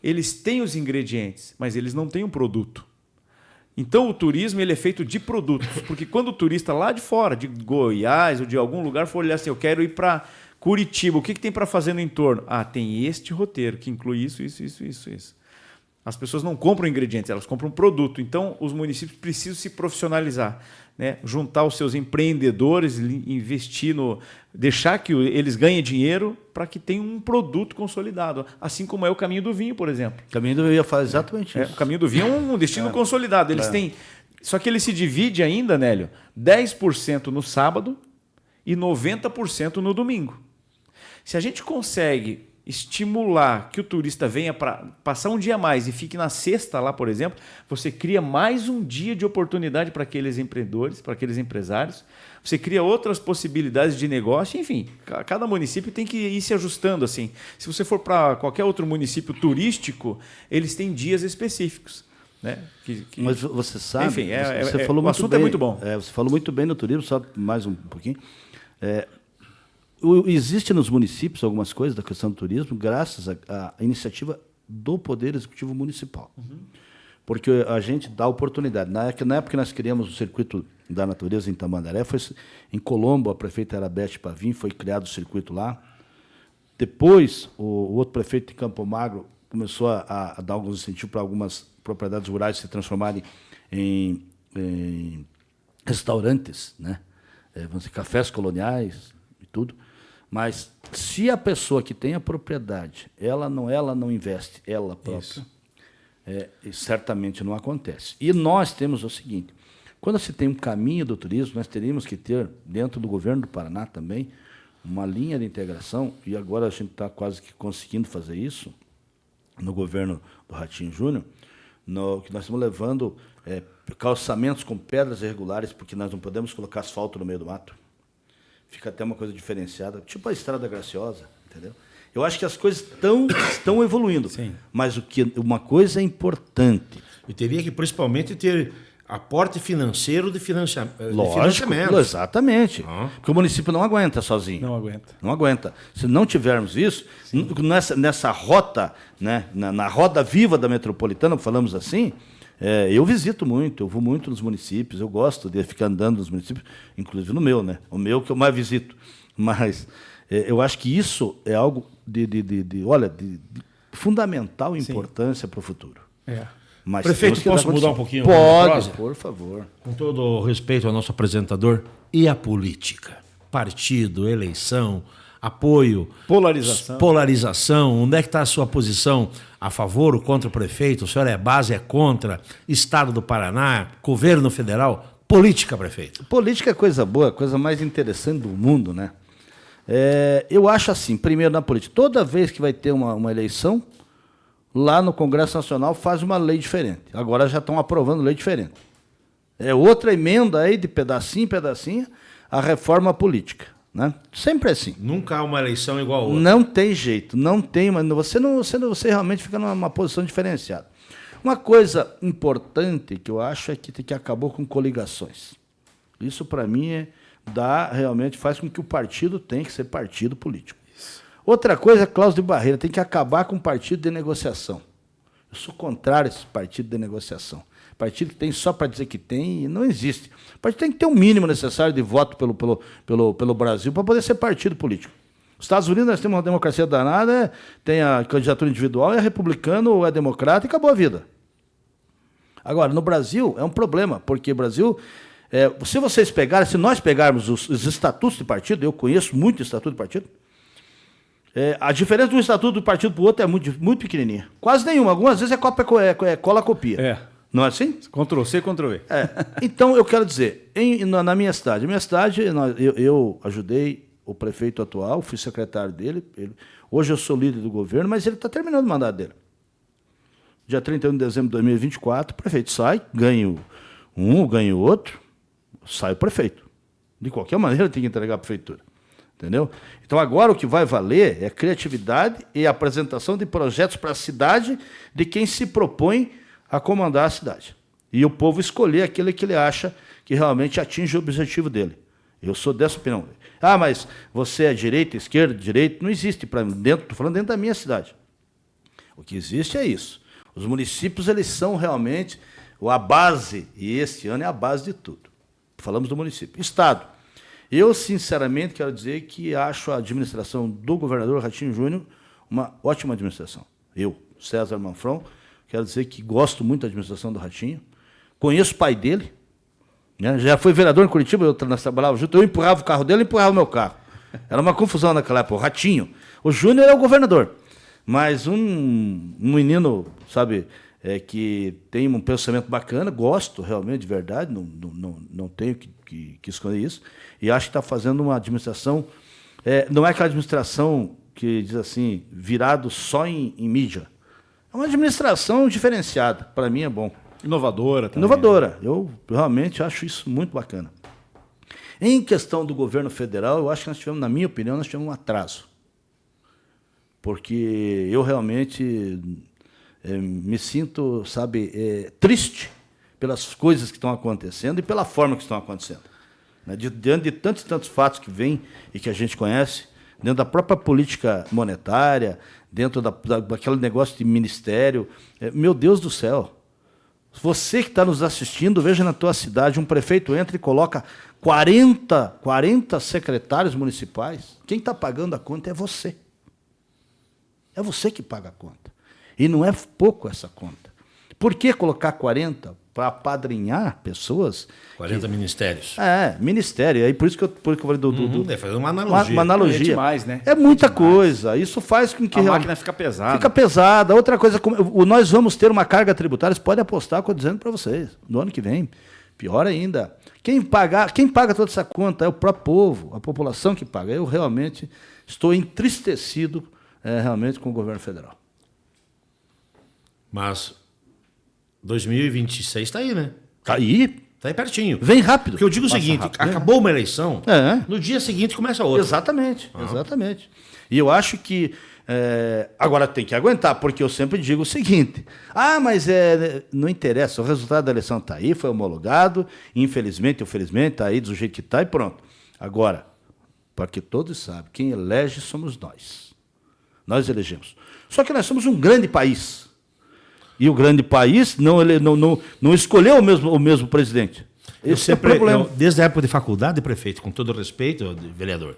Eles têm os ingredientes, mas eles não têm um produto. Então o turismo ele é feito de produtos, porque quando o turista lá de fora, de Goiás ou de algum lugar, for olhar assim, eu quero ir para Curitiba, o que tem para fazer no entorno? Tem este roteiro que inclui isso. As pessoas não compram ingredientes, elas compram produto. Então, os municípios precisam se profissionalizar, né? Juntar os seus empreendedores, investir deixar que eles ganhem dinheiro para que tenham um produto consolidado. Assim como é o Caminho do Vinho, por exemplo. O Caminho do Vinho ia fazer exatamente isso. O Caminho do Vinho é um destino consolidado. Eles têm... Só que ele se divide ainda, Nélio, 10% no sábado e 90% no domingo. Se a gente consegue estimular que o turista venha para passar um dia a mais e fique na sexta lá, por exemplo, você cria mais um dia de oportunidade para aqueles empreendedores, para aqueles empresários, você cria outras possibilidades de negócio, enfim, cada município tem que ir se ajustando assim. Se você for para qualquer outro município turístico, eles têm dias específicos. né? Mas você sabe, Enfim, você falou o muito assunto bem, é muito bom. Você falou muito bem no turismo, só mais um pouquinho. Existe nos municípios algumas coisas da questão do turismo, graças à iniciativa do Poder Executivo Municipal. Porque a gente dá oportunidade. Na época que nós criamos o Circuito da Natureza em Tamandaré, foi em Colombo, a prefeita era Beth Pavim, foi criado o circuito lá. Depois, o outro prefeito de Campo Magro começou a dar alguns incentivos para algumas propriedades rurais se transformarem em restaurantes, né? Vão ser cafés coloniais e tudo. Mas se a pessoa que tem a propriedade, ela não investe, ela própria, certamente não acontece. E nós temos o seguinte, quando se tem um caminho do turismo, nós teríamos que ter, dentro do governo do Paraná também, uma linha de integração, e agora a gente está quase que conseguindo fazer isso, no governo do Ratinho Júnior, que nós estamos levando calçamentos com pedras irregulares, porque nós não podemos colocar asfalto no meio do mato. Fica até uma coisa diferenciada, tipo a Estrada Graciosa, entendeu? Eu acho que as coisas estão evoluindo. Sim. Mas uma coisa é importante. E teria que, principalmente, ter aporte financeiro de Lógico, exatamente. Porque o município não aguenta sozinho. Não aguenta. Não aguenta. Se não tivermos isso, nessa rota, né, na roda viva da metropolitana, falamos assim, eu visito muito, eu vou muito nos municípios, eu gosto de ficar andando nos municípios, inclusive no meu, né? O meu que eu mais visito. Mas eu acho que isso é algo de fundamental importância para o futuro. Mas prefeito, posso mudar um pouquinho? Pode, por favor. Com todo o respeito ao nosso apresentador, e a política? Partido, eleição, apoio, polarização. Onde é que está a sua posição? A favor ou contra o prefeito? O senhor é base, é contra? Estado do Paraná, governo federal? Política, prefeito. Política é coisa boa, coisa mais interessante do mundo, né? Eu acho assim, primeiro na política, toda vez que vai ter uma eleição, lá no Congresso Nacional faz uma lei diferente. Agora já estão aprovando lei diferente. Outra emenda aí de pedacinho em pedacinho, a reforma política. Né? Sempre assim. Nunca há uma eleição igual a outra. Não tem jeito, não tem, mas você realmente fica numa posição diferenciada. Uma coisa importante que eu acho é que acabou com coligações. Isso, para mim, realmente faz com que o partido tenha que ser partido político. Outra coisa é cláusula de barreira, tem que acabar com o partido de negociação. Eu sou contrário a esse partido de negociação. Partido que tem só para dizer que tem, não existe. O partido tem que ter um mínimo necessário de voto pelo Brasil para poder ser partido político. Nos Estados Unidos nós temos uma democracia danada, tem a candidatura individual, é republicano ou é democrata e acabou a vida. Agora, no Brasil é um problema, porque o Brasil, se nós pegarmos os estatutos de partido, eu conheço muito estatuto de partido, a diferença de um estatuto do partido para o outro é muito, muito pequenininha. Quase nenhuma. Algumas vezes é cola-copia. Não é assim? Ctrl-C, Ctrl-V. Então, eu quero dizer, na minha cidade, eu ajudei o prefeito atual, fui secretário dele, hoje eu sou líder do governo, mas ele está terminando o mandato dele. Dia 31 de dezembro de 2024, o prefeito sai, ganha um, ganha o outro, sai o prefeito. De qualquer maneira, ele tem que entregar a prefeitura. Entendeu? Então, agora o que vai valer é criatividade e apresentação de projetos para a cidade de quem se propõe a comandar a cidade. E o povo escolher aquele que ele acha que realmente atinge o objetivo dele. Eu sou dessa opinião. Mas você é direita, esquerda, direita, não existe para dentro, estou falando dentro da minha cidade. O que existe é isso. Os municípios, eles são realmente a base, e este ano é a base de tudo. Falamos do município. Estado. Eu, sinceramente, quero dizer que acho a administração do governador Ratinho Júnior uma ótima administração. Eu, César Manfron, quero dizer que gosto muito da administração do Ratinho. Conheço o pai dele. Né? Já fui vereador em Curitiba, nós trabalhávamos juntos, eu empurrava o carro dele e empurrava o meu carro. Era uma confusão naquela época. O Ratinho. O Júnior é o governador. Mas um menino, sabe, que tem um pensamento bacana, gosto realmente, de verdade, não tenho que esconder isso, e acho que está fazendo uma administração, não é aquela administração que diz assim, virado só em mídia. É uma administração diferenciada, para mim é bom. Inovadora também. Inovadora, eu realmente acho isso muito bacana. Em questão do governo federal, eu acho que nós tivemos, na minha opinião, nós tivemos um atraso. Porque eu realmente me sinto, sabe, triste pelas coisas que estão acontecendo e pela forma que estão acontecendo. Né? Diante de tantos e tantos fatos que vêm e que a gente conhece, dentro da própria política monetária, dentro daquele negócio de ministério. Meu Deus do céu! Você que está nos assistindo, veja na tua cidade, um prefeito entra e coloca 40 secretários municipais. Quem está pagando a conta é você. É você que paga a conta. E não é pouco essa conta. Por que colocar 40 para apadrinhar pessoas? 40 ministérios. Ministério. Aí por isso que eu falei fazer uma analogia. Uma analogia. É demais, né? É muita coisa. Isso faz com que a máquina fica pesada. Fica pesada. Outra coisa, nós vamos ter uma carga tributária, vocês podem apostar, estou dizendo para vocês, no ano que vem. Pior ainda. Quem paga toda essa conta é o próprio povo, a população que paga. Eu realmente estou entristecido realmente com o governo federal. Mas 2026 está aí, né? Está aí. Está aí pertinho. Vem rápido. Porque eu digo o seguinte, acabou uma eleição, no dia seguinte começa outra. Exatamente. E eu acho que agora tem que aguentar, porque eu sempre digo o seguinte, mas não interessa, o resultado da eleição está aí, foi homologado, infelizmente ou felizmente, está aí do jeito que está e pronto. Agora, para que todos saibam, quem elege somos nós. Nós elegemos. Só que nós somos um grande país. E o grande país não escolheu o mesmo presidente. Esse é o problema. Desde a época de faculdade, prefeito, com todo respeito, vereador,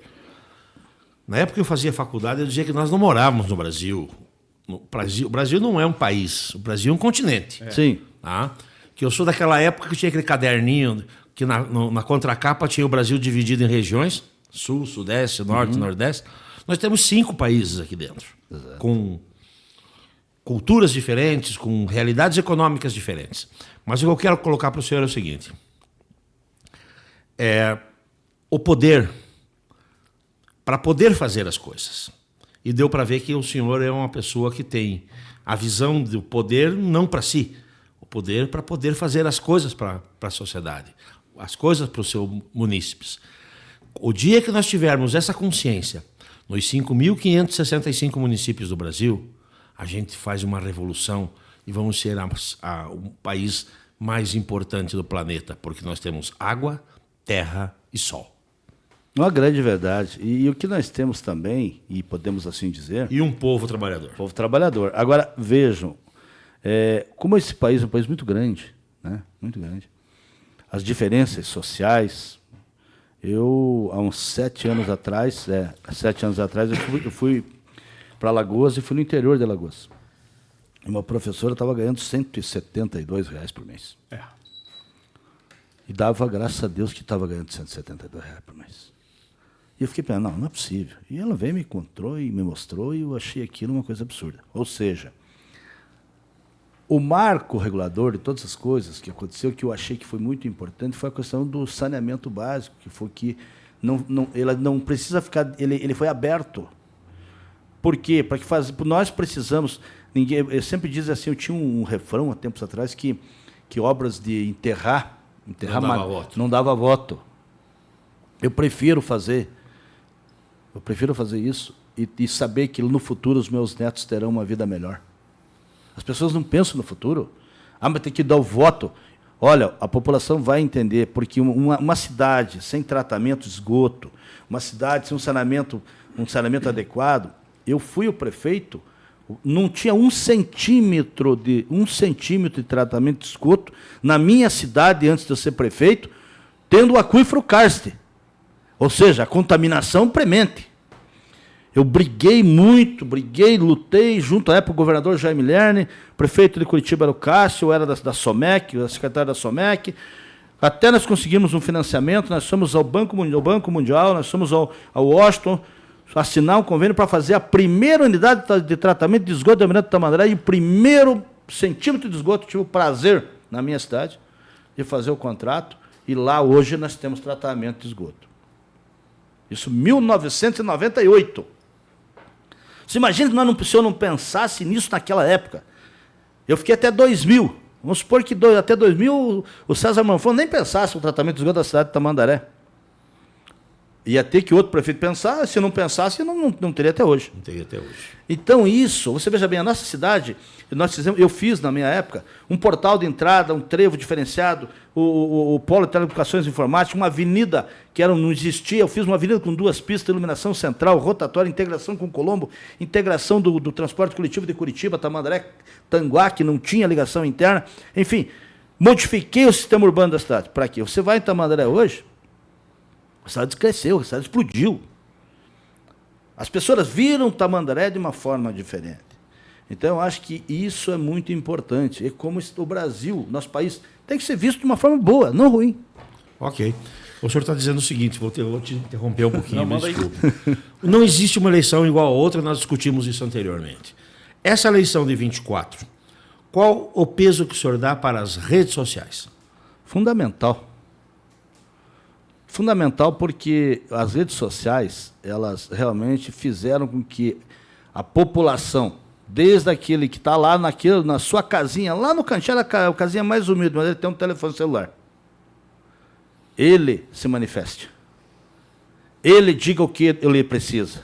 na época que eu fazia faculdade, eu dizia que nós não morávamos no Brasil. O Brasil não é um país, o Brasil é um continente. Sim. Tá? Que eu sou daquela época que tinha aquele caderninho, que na contracapa tinha o Brasil dividido em regiões, Sul, Sudeste, Norte, Nordeste. Nós temos 5 países aqui dentro, com culturas diferentes, com realidades econômicas diferentes. Mas o que eu quero colocar para o senhor é o seguinte. O poder, para poder fazer as coisas. E deu para ver que o senhor é uma pessoa que tem a visão do poder não para si, o poder para poder fazer as coisas para a sociedade, as coisas para os seus munícipes. O dia que nós tivermos essa consciência, nos 5.565 municípios do Brasil, a gente faz uma revolução e vamos ser o país mais importante do planeta, porque nós temos água, terra e sol. Uma grande verdade. E o que nós temos também, e podemos assim dizer... E um povo trabalhador. Povo trabalhador. Agora, vejam, como esse país é um país muito grande, né? Muito grande. As diferenças sociais... Eu, há uns 7 anos atrás, eu fui para Alagoas e fui no interior de Alagoas. E uma professora estava ganhando R$172 por mês. E dava graças a Deus que estava ganhando R$172 por mês. E eu fiquei pensando, não é possível. E ela veio, me encontrou e me mostrou e eu achei aquilo uma coisa absurda. Ou seja, o marco regulador de todas as coisas que aconteceu, que eu achei que foi muito importante, foi a questão do saneamento básico, que foi que ele não precisa ficar, ele foi aberto. Por quê? Para que nós precisamos, eu sempre diz assim, eu tinha um refrão há tempos atrás que obras de enterrar não dava voto. Eu prefiro fazer isso e saber que no futuro os meus netos terão uma vida melhor. As pessoas não pensam no futuro. Mas tem que dar o voto. Olha, a população vai entender, porque uma cidade sem tratamento de esgoto, uma cidade sem um saneamento adequado, eu fui o prefeito, não tinha 1 centímetro de tratamento de esgoto na minha cidade, antes de eu ser prefeito, tendo o aquífero karst. Ou seja, a contaminação premente. Eu briguei muito, lutei, junto à época o governador Jaime Lerner, prefeito de Curitiba era o Cássio, eu era da SOMEC, eu era secretário da SOMEC, até nós conseguimos um financiamento, nós fomos ao Banco Mundial, nós fomos ao Washington, assinar um convênio para fazer a primeira unidade de tratamento de esgoto do Almirante Tamandaré e o primeiro centímetro de esgoto. Tive o prazer, na minha cidade, de fazer o contrato, e lá hoje nós temos tratamento de esgoto. Isso em 1998. Você imagina se eu não pensasse nisso naquela época. Eu fiquei até 2000. Vamos supor que até 2000 o César Manfron nem pensasse no tratamento de esgoto da cidade de Tamandaré. Ia ter que outro prefeito pensar, se não pensasse, não teria até hoje. Não teria até hoje. Então isso, você veja bem, a nossa cidade, eu fiz na minha época, um portal de entrada, um trevo diferenciado, o polo de telecomunicações e informática, uma avenida que não existia, eu fiz uma avenida com 2 pistas, iluminação central, rotatória, integração com Colombo, integração do transporte coletivo de Curitiba, Tamandaré, Tanguá, que não tinha ligação interna, enfim, modifiquei o sistema urbano da cidade. Para quê? Você vai em Tamandaré hoje, a cidade cresceu, a cidade explodiu. As pessoas viram Tamandaré de uma forma diferente. Então, eu acho que isso é muito importante. E como o Brasil, nosso país, tem que ser visto de uma forma boa, não ruim. Ok. O senhor está dizendo o seguinte, vou te interromper um pouquinho. Não, manda aí. Não existe uma eleição igual a outra, nós discutimos isso anteriormente. Essa eleição de 24, qual o peso que o senhor dá para as redes sociais? Fundamental. Fundamental porque as redes sociais, elas realmente fizeram com que a população, desde aquele que está lá na sua casinha, lá no cantinho, a casinha mais humilde, mas ele tem um telefone celular, ele se manifeste. Ele diga o que ele precisa.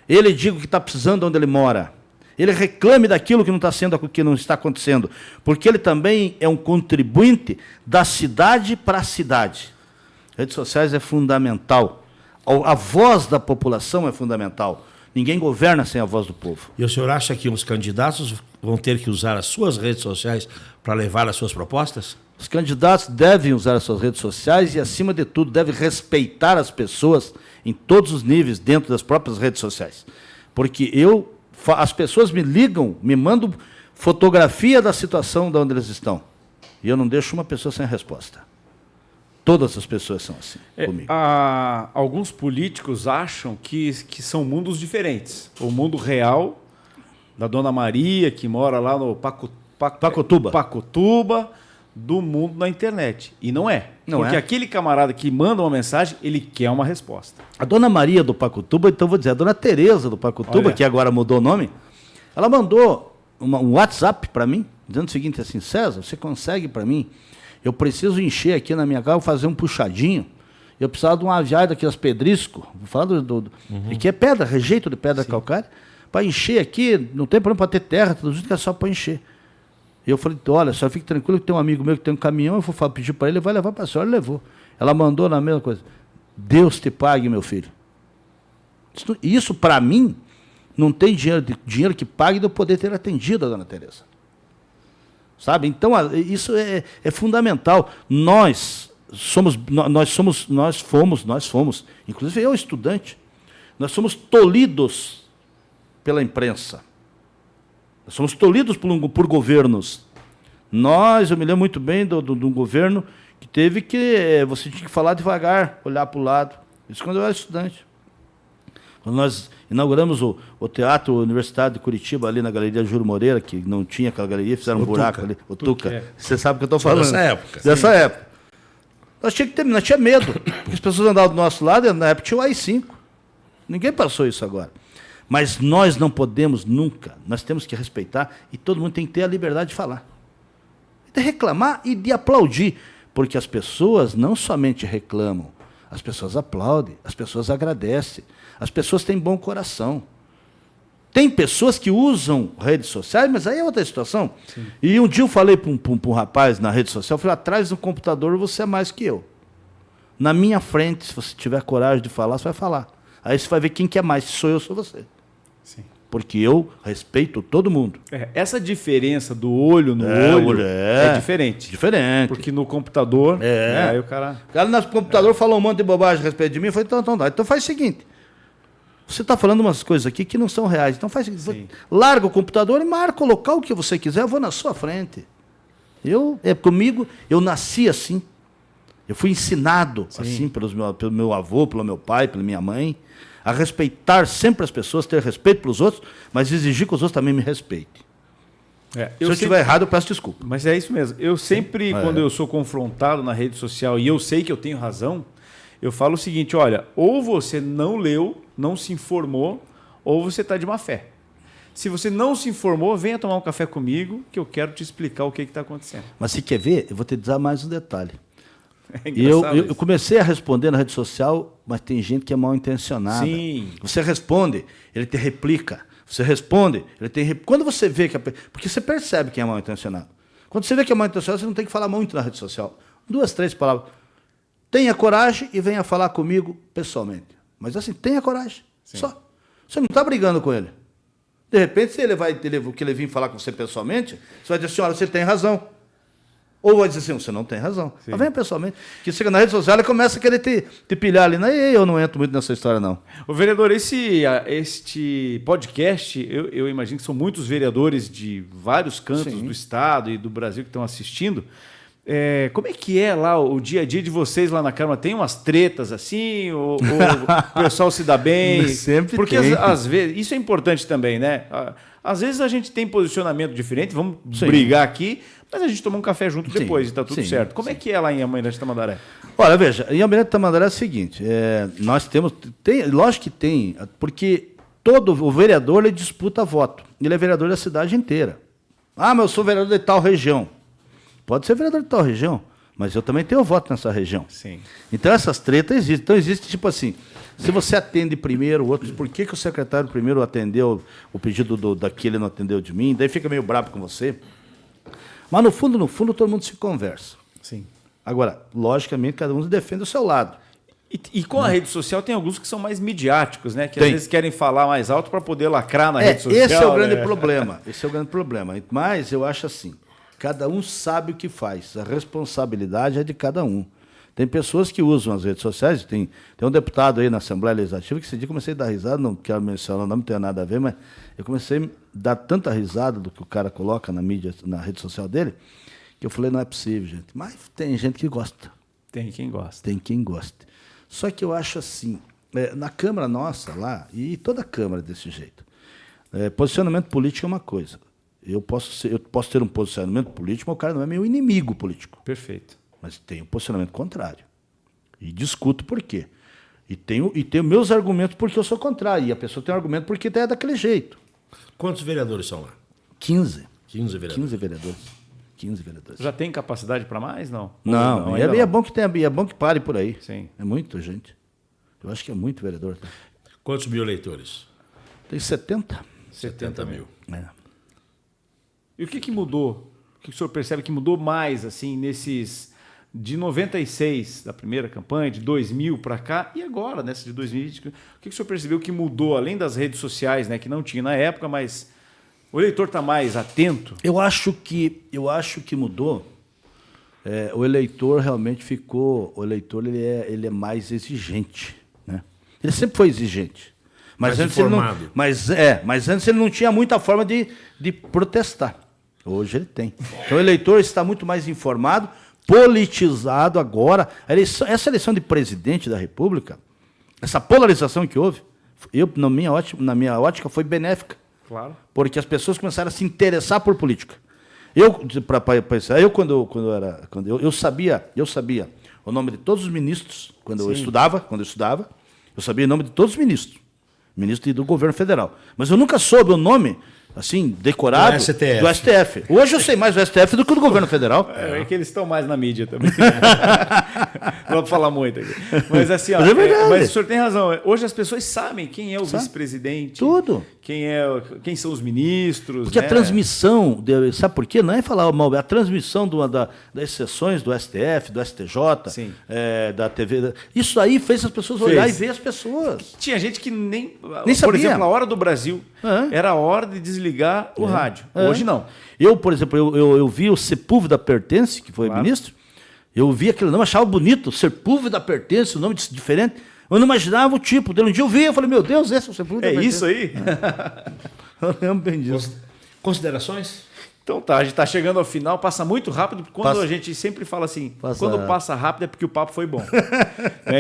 Ele diga o que está precisando onde ele mora. Ele reclame daquilo que não está sendo, que não está acontecendo. Porque ele também é um contribuinte da cidade para a cidade. Redes sociais é fundamental. A voz da população é fundamental. Ninguém governa sem a voz do povo. E o senhor acha que os candidatos vão ter que usar as suas redes sociais para levar as suas propostas? Os candidatos devem usar as suas redes sociais e, acima de tudo, devem respeitar as pessoas em todos os níveis dentro das próprias redes sociais. Porque as pessoas me ligam, me mandam fotografia da situação de onde eles estão. E eu não deixo uma pessoa sem resposta. Todas as pessoas são assim comigo. Alguns políticos acham que são mundos diferentes. O mundo real, da Dona Maria, que mora lá no Pacotuba, do mundo na internet. E não é. Porque aquele camarada que manda uma mensagem, ele quer uma resposta. A Dona Maria do Pacotuba, então vou dizer, a Dona Tereza do Pacotuba, que agora mudou o nome, ela mandou um WhatsApp para mim, dizendo o seguinte assim: César, você consegue para mim? Eu preciso encher aqui na minha casa, fazer um puxadinho. Eu precisava de uma aviária daquelas pedrisco, vou falar que é pedra, rejeito de pedra calcária, para encher aqui, não tem problema para ter terra, tudo isso que é só para encher. E eu falei: olha, só fique tranquilo que tem um amigo meu que tem um caminhão, eu vou pedir para ele, vai levar para a senhora, ele levou. Ela mandou na mesma coisa: Deus te pague, meu filho. Isso para mim, não tem dinheiro que pague de eu poder ter atendido a Dona Tereza. Sabe? Então, isso é fundamental. Nós fomos, inclusive eu, estudante, nós somos tolhidos pela imprensa. Nós somos tolhidos por governos. Eu me lembro muito bem de um governo que teve que, você tinha que falar devagar, olhar para o lado. Isso quando eu era estudante. Quando nós inauguramos o Teatro Universitário de Curitiba, ali na Galeria Júlio Moreira, que não tinha aquela galeria, fizeram um buraco ali, o Tuca. Você sabe o que eu estou falando. Dessa época. Nós tinha medo, porque as pessoas andavam do nosso lado, e na época tinha o AI-5. Ninguém passou isso agora. Mas nós não podemos nunca, nós temos que respeitar, e todo mundo tem que ter a liberdade de falar. De reclamar e de aplaudir, porque as pessoas não somente reclamam, as pessoas aplaudem, as pessoas agradecem. As pessoas têm bom coração. Tem pessoas que usam redes sociais, mas aí é outra situação. Sim. E um dia eu falei para um rapaz na rede social, eu falei: atrás do computador você é mais que eu. Na minha frente, se você tiver coragem de falar, você vai falar. Aí você vai ver quem que é mais, se sou eu ou sou você. Sim. Porque eu respeito todo mundo. Essa diferença do olho no olho é diferente. Diferente. Porque no computador, aí o cara no computador falou um monte de bobagem a respeito de mim, eu falei: então faz o seguinte. Você está falando umas coisas aqui que não são reais. Então larga o computador e marca o local que você quiser, eu vou na sua frente. Comigo, eu nasci assim. Eu fui ensinado assim pelo meu avô, pelo meu pai, pela minha mãe, a respeitar sempre as pessoas, ter respeito pelos outros, mas exigir que os outros também me respeitem. Se eu estiver errado, eu peço desculpa. Mas é isso mesmo. Eu sempre, quando eu sou confrontado na rede social e eu sei que eu tenho razão, eu falo o seguinte: olha, ou você não leu, não se informou, ou você está de má fé. Se você não se informou, venha tomar um café comigo, que eu quero te explicar o que está acontecendo. Mas se quer ver, eu vou te dar mais um detalhe. E eu comecei a responder na rede social, mas tem gente que é mal intencionada. Sim. Você responde, ele te replica. Você responde, ele tem. Quando você vê que. Porque você percebe quem é mal intencionado. Quando você vê que é mal intencionado, você não tem que falar muito na rede social. 2, 3 palavras. Tenha coragem e venha falar comigo pessoalmente. Mas assim, tenha coragem. Sim. Só. Você não está brigando com ele. De repente, se ele vir falar com você pessoalmente, você vai dizer assim, olha, você tem razão. Ou vai dizer assim, você não tem razão. Sim. Mas venha pessoalmente. Que chega na rede social e começa a querer te pilhar ali. Eu não entro muito nessa história, não. O vereador, este podcast, eu imagino que são muitos vereadores de vários cantos do estado e do Brasil que estão assistindo. Como é que é lá o dia a dia de vocês lá na Câmara? Tem umas tretas assim? Ou o pessoal se dá bem? Sempre porque tem. Às vezes, isso é importante também, né? Às vezes a gente tem posicionamento diferente, vamos brigar aqui, mas a gente toma um café junto depois e está tudo certo. Como é que é lá em Almirante Tamandaré? Olha, veja, em Almirante Tamandaré é o seguinte, nós lógico que tem, porque o vereador ele disputa voto, ele é vereador da cidade inteira. Mas eu sou vereador de tal região. Pode ser vereador de tal região, mas eu também tenho voto nessa região. Sim. Então essas tretas existem. Então existe tipo assim, se você atende primeiro, outros, por que o secretário primeiro atendeu o pedido daquele não atendeu de mim? Daí fica meio bravo com você. Mas no fundo, todo mundo se conversa. Sim. Agora, logicamente, cada um defende o seu lado. E com a rede social tem alguns que são mais midiáticos, né? Que às vezes querem falar mais alto para poder lacrar na rede social. Esse é o grande problema. Esse é o grande problema. Mas eu acho assim, cada um sabe o que faz. A responsabilidade é de cada um. Tem pessoas que usam as redes sociais, tem um deputado aí na Assembleia Legislativa que esse dia comecei a dar risada, não quero mencionar, não tem nada a ver, mas eu comecei a dar tanta risada do que o cara coloca na mídia, na rede social dele, que eu falei, não é possível, gente. Mas tem gente que gosta. Tem quem gosta. Tem quem gosta. Só que eu acho assim, na Câmara nossa lá, e toda Câmara desse jeito, posicionamento político é uma coisa. Eu posso ter um posicionamento político, mas o cara não é meu inimigo político. Perfeito. Mas tem um posicionamento contrário. E discuto por quê. E tenho meus argumentos porque eu sou contrário. E a pessoa tem um argumento porque é daquele jeito. Quantos vereadores são lá? 15. 15 vereadores. 15 vereadores. 15 vereadores. Já tem capacidade para mais, não? Não, é bom que bom que pare por aí. Sim. É muita gente. Eu acho que é muito vereador. Tá? Quantos mil eleitores? Tem 70. 70 mil. E o que mudou? O que o senhor percebe que mudou mais, assim, nesses... De 96, da primeira campanha, de 2000 para cá, e agora, nessa de 2020, o que o senhor percebeu que mudou, além das redes sociais, né, que não tinha na época, mas o eleitor está mais atento? Eu acho que mudou. O eleitor realmente ficou... O eleitor ele é mais exigente. Né? Ele sempre foi exigente. Mas antes informado. Mas antes ele não tinha muita forma de protestar. Hoje ele tem. Então o eleitor está muito mais informado, politizado agora. Essa eleição de presidente da República, essa polarização que houve, na minha ótica, foi benéfica. Claro. Porque as pessoas começaram a se interessar por política. Quando eu sabia o nome de todos os ministros, quando eu estudava, eu sabia o nome de todos os ministros do governo federal. Mas eu nunca soube o nome, assim, decorado, do STF. Hoje eu sei mais do STF do que do governo federal. É que eles estão mais na mídia também. Não vou falar muito aqui. Mas assim, mas o senhor tem razão. Hoje as pessoas sabem quem é o vice-presidente. Tudo. Quem são os ministros. Porque a transmissão, sabe por quê? Não é falar mal, a transmissão das sessões do STF, do STJ, da TV. Isso aí fez as pessoas olhar e ver as pessoas. Tinha gente que nem sabia. Por exemplo, a hora do Brasil era a hora de desligar o rádio. Hoje não. Eu, por exemplo, eu vi o Sepúlveda Pertence, que foi ministro, eu vi aquele nome, achava bonito, Sepúlveda Pertence, um nome diferente. Eu não imaginava o tipo dele. Um dia eu vi, eu falei, meu Deus, esse é o Sepúlveda Pertence. Isso aí? Eu lembro bem disso. Considerações? Então tá, a gente está chegando ao final, passa muito rápido, quando a gente sempre fala assim, quando passa rápido é porque o papo foi bom.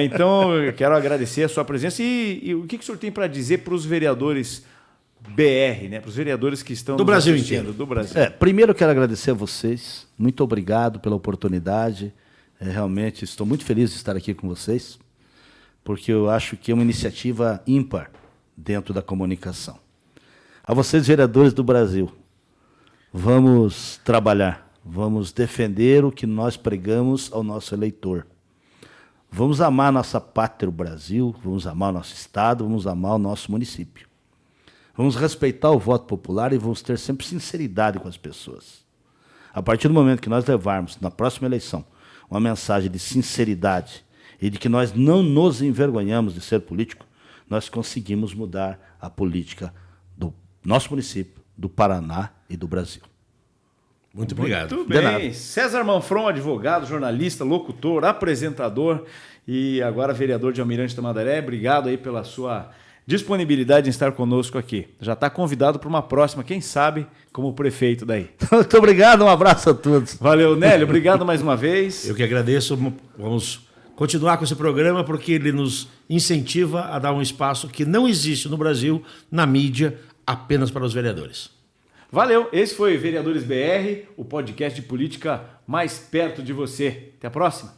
Então, eu quero agradecer a sua presença e o que o senhor tem para dizer para os vereadores BR, né? Para os vereadores que estão do Brasil inteiro. Do Brasil. Primeiro eu quero agradecer a vocês, muito obrigado pela oportunidade, realmente estou muito feliz de estar aqui com vocês, porque eu acho que é uma iniciativa ímpar dentro da comunicação. A vocês, vereadores do Brasil, vamos trabalhar, vamos defender o que nós pregamos ao nosso eleitor. Vamos amar a nossa pátria, o Brasil, vamos amar o nosso estado, vamos amar o nosso município. Vamos respeitar o voto popular e vamos ter sempre sinceridade com as pessoas. A partir do momento que nós levarmos, na próxima eleição, uma mensagem de sinceridade e de que nós não nos envergonhamos de ser político, nós conseguimos mudar a política do nosso município, do Paraná e do Brasil. Muito obrigado. Muito bem. César Manfron, advogado, jornalista, locutor, apresentador e agora vereador de Almirante Tamandaré. Obrigado aí pela sua disponibilidade em estar conosco aqui. Já está convidado para uma próxima, quem sabe, como prefeito daí. Muito obrigado, um abraço a todos. Valeu, Nélio. Obrigado mais uma vez. Eu que agradeço. Vamos continuar com esse programa porque ele nos incentiva a dar um espaço que não existe no Brasil, na mídia, apenas para os vereadores. Valeu, esse foi Vereadores BR, o podcast de política mais perto de você. Até a próxima.